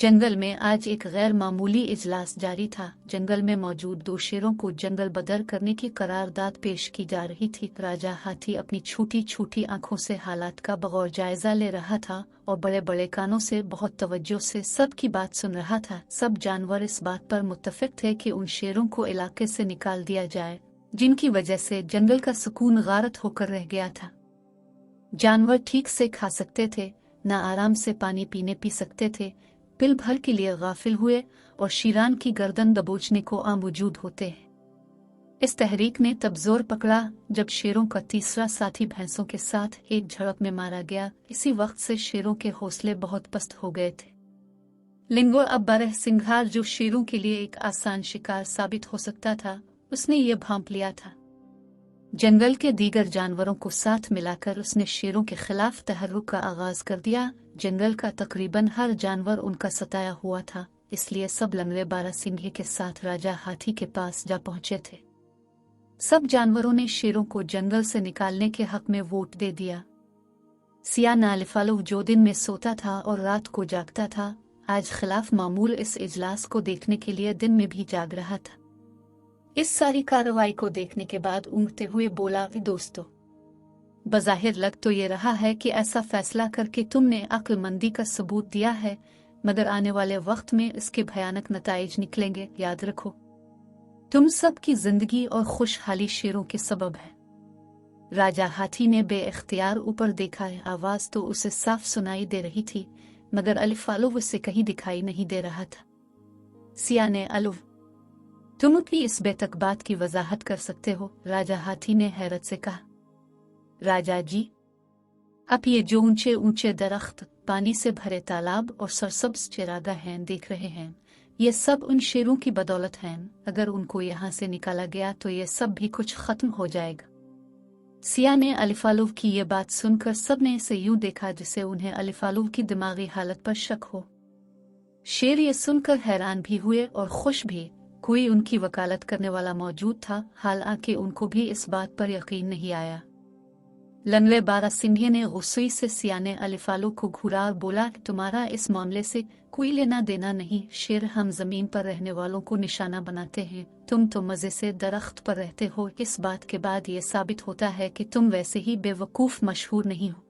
जंगल में आज एक गैर मामूली इजलास जारी था। जंगल में मौजूद 2 शेरों को जंगल बदर करने की करारदाद पेश की जा रही थी। राजा हाथी अपनी छोटी छोटी आंखों से हालात का बगौर जायजा ले रहा था और बड़े बड़े कानों से बहुत तवज्जो से सबकी बात सुन रहा था। सब जानवर इस बात पर मुत्तफिक थे कि उन शेरों को इलाके से निकाल दिया जाए जिनकी वजह से जंगल का सुकून गारत होकर रह गया था। जानवर ठीक से खा सकते थे, न आराम से पानी पीने पी सकते थे, पिल भर के लिए गाफिल हुए और शीरान की गर्दन दबोचने को आमौजूद होते हैं। इस तहरीक ने तब जोर पकड़ा जब शेरों का तीसरा साथी भैंसों के साथ एक झड़प में मारा गया। इसी वक्त से शेरों के हौसले बहुत पस्त हो गए थे। लिंगो अब बरह सिंघार जो शेरों के लिए एक आसान शिकार साबित हो सकता था, उसने ये भांप लिया था। जंगल के दीगर जानवरों को साथ मिलाकर उसने शेरों के खिलाफ तहर्रुक का आगाज कर दिया। जंगल का तकरीबन हर जानवर उनका सताया हुआ था, इसलिए सब लंगड़े बारहसिंगे के साथ राजा हाथी के पास जा पहुंचे थे। सब जानवरों ने शेरों को जंगल से निकालने के हक में वोट दे दिया। सिया नालिफालू जो दिन में सोता था और रात को जागता था, आज खिलाफ मामूल इस इजलास को देखने के लिए दिन में भी जाग रहा था। इस सारी कार्रवाई को देखने के बाद ऊँघते हुए बोला, दोस्तों, बज़ाहिर लग तो ये रहा है कि ऐसा फैसला करके तुमने अक्लमंदी का सबूत दिया है, मगर आने वाले वक्त में इसके भयानक नताइज निकलेंगे। याद रखो, तुम सब की जिंदगी और खुशहाली शेरों के सबब है। राजा हाथी ने बेइख्तियार ऊपर देखा। आवाज तो उसे साफ सुनाई दे रही थी, मगर अलिफालू उसे कहीं दिखाई नहीं दे रहा था। सिया ने, अलुव, तुम भी इस बेतक बात की वजाहत कर सकते हो? राजा हाथी ने हैरत से कहा। राजा जी, आप ये जो ऊंचे ऊंचे दरख्त, पानी से भरे तालाब और सरसब्ज चरागाह हैं देख रहे हैं, ये सब उन शेरों की बदौलत हैं। अगर उनको यहाँ से निकाला गया तो ये सब भी कुछ खत्म हो जाएगा। सिया ने अलिफालू की ये बात सुनकर सबने इसे यूं देखा जैसे उन्हें अलिफालू की दिमागी हालत पर शक हो। शेर ये सुनकर हैरान भी हुए और खुश भी। कोई उनकी वकालत करने वाला मौजूद था, हालांकि उनको भी इस बात पर यकीन नहीं आया। लंगड़े बारहसिंगे ने गुस्से से सिया ने अलिफालू को घूरा और बोला, तुम्हारा इस मामले से कोई लेना देना नहीं। शेर हम जमीन पर रहने वालों को निशाना बनाते हैं, तुम तो मजे से दरख्त पर रहते हो। इस बात के बाद ये साबित होता है कि तुम वैसे ही बेवकूफ मशहूर नहीं हो।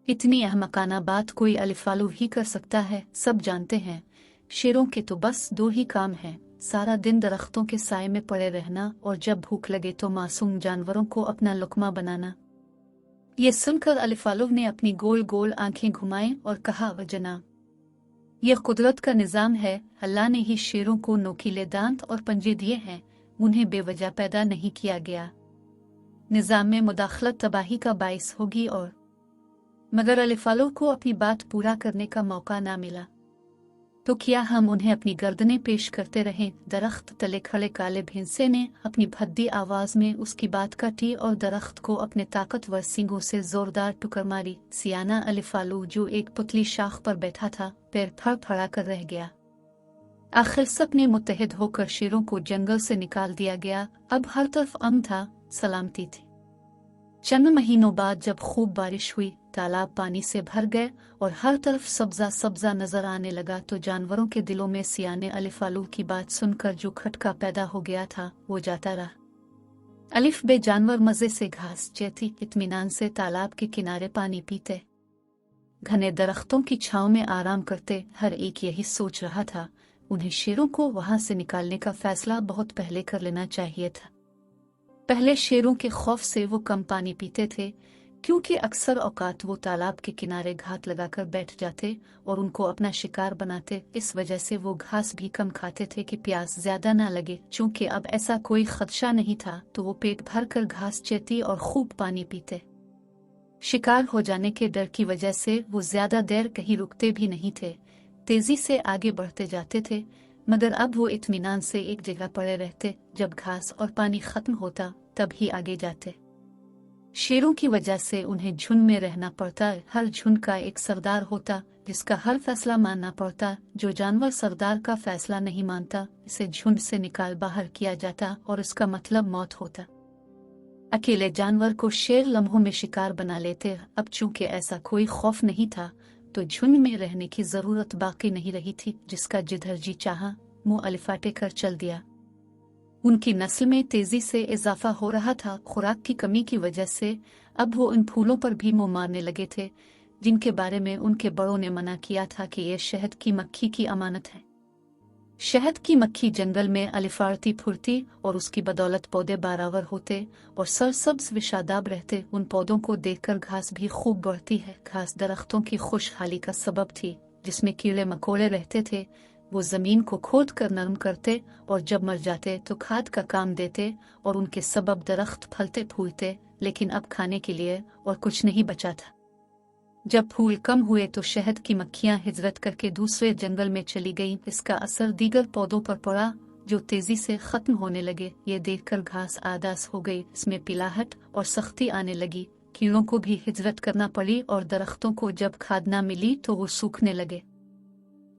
इतनी अहमकाना बात कोई अलिफालू ही कर सकता है। सब जानते हैं शेरों के तो बस 2 ही काम हैं, सारा दिन दरख्तों के साए में पड़े रहना और जब भूख लगे तो मासूम जानवरों को अपना लुकमा बनाना। ये सुनकर अलिफालू ने अपनी गोल गोल आंखें घुमाई और कहा, जनाब, यह कुदरत का निज़ाम है। अल्लाह ने ही शेरों को नोकीले दांत और पंजे दिए हैं, उन्हें बेवजह पैदा नहीं किया गया। निज़ाम में मुदाखलत तबाही का बाइस होगी। और मगर अलिफालू को अपनी बात पूरा करने का मौका ना मिला तो क्या हम उन्हें अपनी गर्दनें पेश करते रहें? दरख्त तले खड़े काले भैंसे ने अपनी भद्दी आवाज में उसकी बात काटी और दरख्त को अपने ताकतवर सींगों से जोरदार टुकर मारी। सियाना अलिफालू जो एक पुतली शाख पर बैठा था, पैर फड़फड़ा कर रह गया। आखिर सब ने मुत्तहिद होकर शेरों को जंगल से निकाल दिया गया। अब हर तरफ अमन था, सलामती थी। चंद महीनों बाद जब खूब बारिश हुई, तालाब पानी से भर गए और हर तरफ सब्जा सब्जा नजर आने लगा, तो जानवरों के दिलों में सिया ने अलिफालू की बात सुनकर जो खटका पैदा हो गया था वो जाता रहा। अलिफ बे जानवर मजे से घास चेती इत्मीनान से तालाब के किनारे पानी पीते, घने दरख्तों की छांव में आराम करते। हर एक यही सोच रहा था, उन्हें शेरों को वहां से निकालने का फैसला बहुत पहले कर लेना चाहिए था। पहले शेरों के खौफ से वो कम पानी पीते थे, क्योंकि अक्सर औकात वो तालाब के किनारे घात लगाकर बैठ जाते और उनको अपना शिकार बनाते। इस वजह से वो घास भी कम खाते थे कि प्यास ज्यादा ना लगे। चूंकि अब ऐसा कोई खदशा नहीं था तो वो पेट भर कर घास चेती और खूब पानी पीते। शिकार हो जाने के डर की वजह से वो ज्यादा देर कहीं रुकते भी नहीं थे, तेजी से आगे बढ़ते जाते थे। मगर अब वो इत्मीनान से एक जगह पड़े रहते, जब घास और पानी खत्म होता तब ही आगे जाते। शेरों की वजह से उन्हें झुंड में रहना पड़ता। हर झुंड का एक सरदार होता जिसका हर फैसला मानना पड़ता। जो जानवर सरदार का फैसला नहीं मानता, इसे झुंड से निकाल बाहर किया जाता और इसका मतलब मौत होता। अकेले जानवर को शेर लम्हों में शिकार बना लेते। अब चूंकि ऐसा कोई खौफ नहीं था, तो झुंड में रहने की जरूरत बाकी नहीं रही थी, जिसका जिधर जी चाहा मुंह अलिफाटे कर चल दिया। उनकी नस्ल में तेजी से इजाफा हो रहा था। खुराक की कमी की वजह से अब वो उन फूलों पर भी मुंह मारने लगे थे जिनके बारे में उनके बड़ों ने मना किया था कि ये शहद की मक्खी की अमानत है। शहद की मक्खी जंगल में अलिफाड़ती फुरती और उसकी बदौलत पौधे बारावर होते और सरसब्ज विशादाब रहते। उन पौधों को देखकर घास भी खूब बढ़ती है। घास दरख्तों की खुशहाली का सबब थी, जिसमें कीड़े मकोड़े रहते थे। वो जमीन को खोद कर नरम करते और जब मर जाते तो खाद का काम देते और उनके सबब दरख्त फलते फूलते। लेकिन अब खाने के लिए और कुछ नहीं बचा था। जब फूल कम हुए तो शहद की मक्खियां हिजरत करके दूसरे जंगल में चली गईं। इसका असर दीगर पौधों पर पड़ा जो तेजी से खत्म होने लगे। ये देखकर घास आदास हो गई, इसमें पिलाहट और सख्ती आने लगी। कीड़ों को भी हिजरत करना पड़ी और दरख्तों को जब खाद न मिली तो वो सूखने लगे।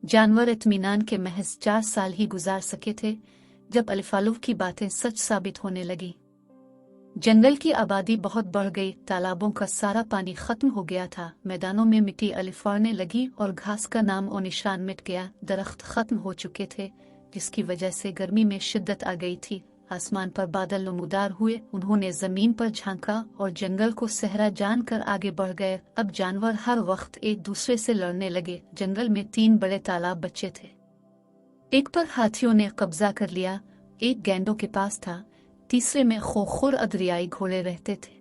जानवर इत्मीनान के महज 4 साल ही गुजार सके थे जब अलिफालू की बातें सच साबित होने लगी। जंगल की आबादी बहुत बढ़ गई। तालाबों का सारा पानी खत्म हो गया था। मैदानों में मिट्टी अलिफाड़ने लगी और घास का नाम और निशान मिट गया। दरख्त खत्म हो चुके थे, जिसकी वजह से गर्मी में शिद्दत आ गई थी। आसमान पर बादल नमूदार हुए। उन्होंने जमीन पर झांका और जंगल को सहरा जानकर आगे बढ़ गए। अब जानवर हर वक्त एक दूसरे से लड़ने लगे। जंगल में 3 बड़े तालाब बचे थे। एक पर हाथियों ने कब्जा कर लिया, एक गैंडों के पास था, तीसरे में खोखोर अदरियाई घोड़े रहते थे।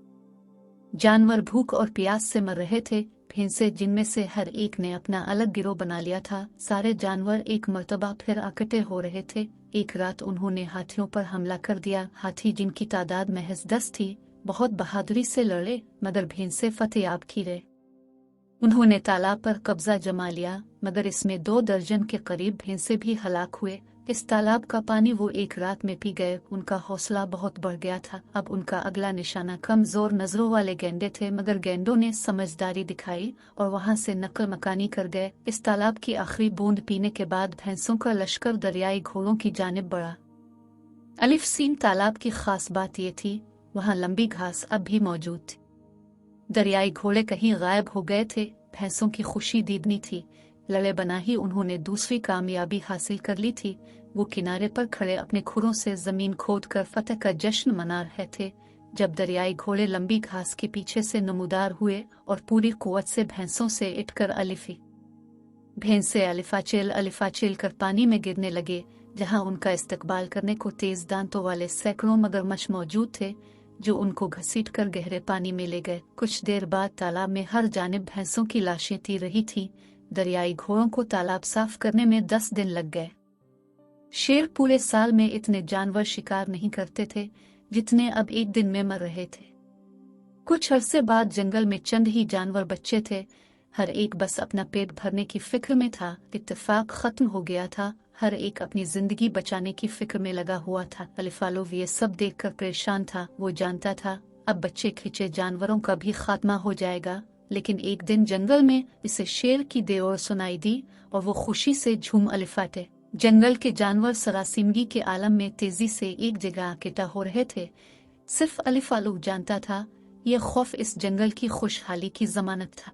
जानवर भूख और प्यास से मर रहे थे। भैंसे, जिनमें से हर एक ने अपना अलग गिरोह बना लिया था, सारे जानवर एक मर्तबा फिर इकट्ठे हो रहे थे। एक रात उन्होंने हाथियों पर हमला कर दिया। हाथी, जिनकी तादाद महज 10 थी, बहुत बहादुरी से लड़े, मगर भैंसे फतेयाब की रहे। उन्होंने तालाब पर कब्जा जमा लिया, मगर इसमें 2 दर्जन के करीब भैंसे भी हलाक हुए। इस तालाब का पानी वो एक रात में पी गए। उनका हौसला बहुत बढ़ गया था। अब उनका अगला निशाना कमजोर नजरों वाले गेंडे थे, मगर गेंडों ने समझदारी दिखाई और वहां से नकल मकानी कर गए। इस तालाब की आखिरी बूंद पीने के बाद भैंसों का लश्कर दरियाई घोड़ों की जानिब बढ़ा। अलिफ सीम तालाब की खास बात ये थी, वहां लंबी घास अब भी मौजूद थी। दरियाई घोड़े कहीं गायब हो गए थे। भैंसों की खुशी दीदनी थी। लड़े बना ही उन्होंने दूसरी कामयाबी हासिल कर ली थी। वो किनारे पर खड़े अपने खुरों से जमीन खोदकर फतह का जश्न मना रहे थे जब दरियाई घोड़े लंबी घास के पीछे से नमूदार हुए और पूरी कुव्वत से भैंसों से इटकर अलिफी। भैंसे अलिफाचेल कर पानी में गिरने लगे, जहां उनका इस्तकबाल करने को तेज दांतों वाले सैकड़ों मगरमच्छ मौजूद थे जो उनको घसीट कर गहरे पानी में ले गए। कुछ देर बाद तालाब में हर जानिब भैंसों की लाशें ती रही थीं। दरियाई घोड़ों को तालाब साफ करने में 10 दिन लग गए। शेर पूरे साल में इतने जानवर शिकार नहीं करते थे जितने अब एक दिन में मर रहे थे। कुछ अरसे बाद जंगल में चंद ही जानवर बचे थे। हर एक बस अपना पेट भरने की फिक्र में था। इत्तेफाक खत्म हो गया था। हर एक अपनी जिंदगी बचाने की फिक्र में लगा हुआ था। अलिफालूव ये सब देखकर परेशान था। वो जानता था अब बच्चे खिंचे जानवरों का भी खात्मा हो जाएगा। लेकिन एक दिन जंगल में इसे शेर की देओर सुनाई दी और वो खुशी से झूम अलिफाटे। जंगल के जानवर सरासिमगी के आलम में तेजी से एक जगह इकट्ठा हो रहे थे। सिर्फ अलिफालू जानता था, यह खौफ इस जंगल की खुशहाली की जमानत था।